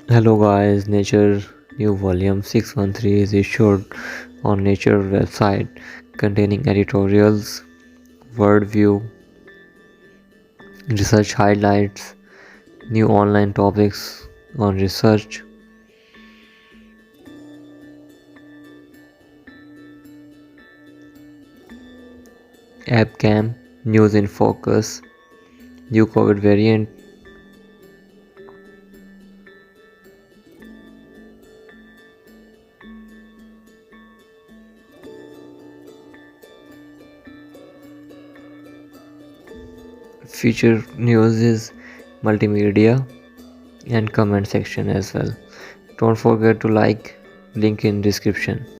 Hello guys, Nature new volume 613 is issued on Nature website containing editorials, world view, research highlights, new online topics on research, AppCam, news in focus, new COVID variant, feature news is multimedia and comment section as well. Don't forget to like, link in description.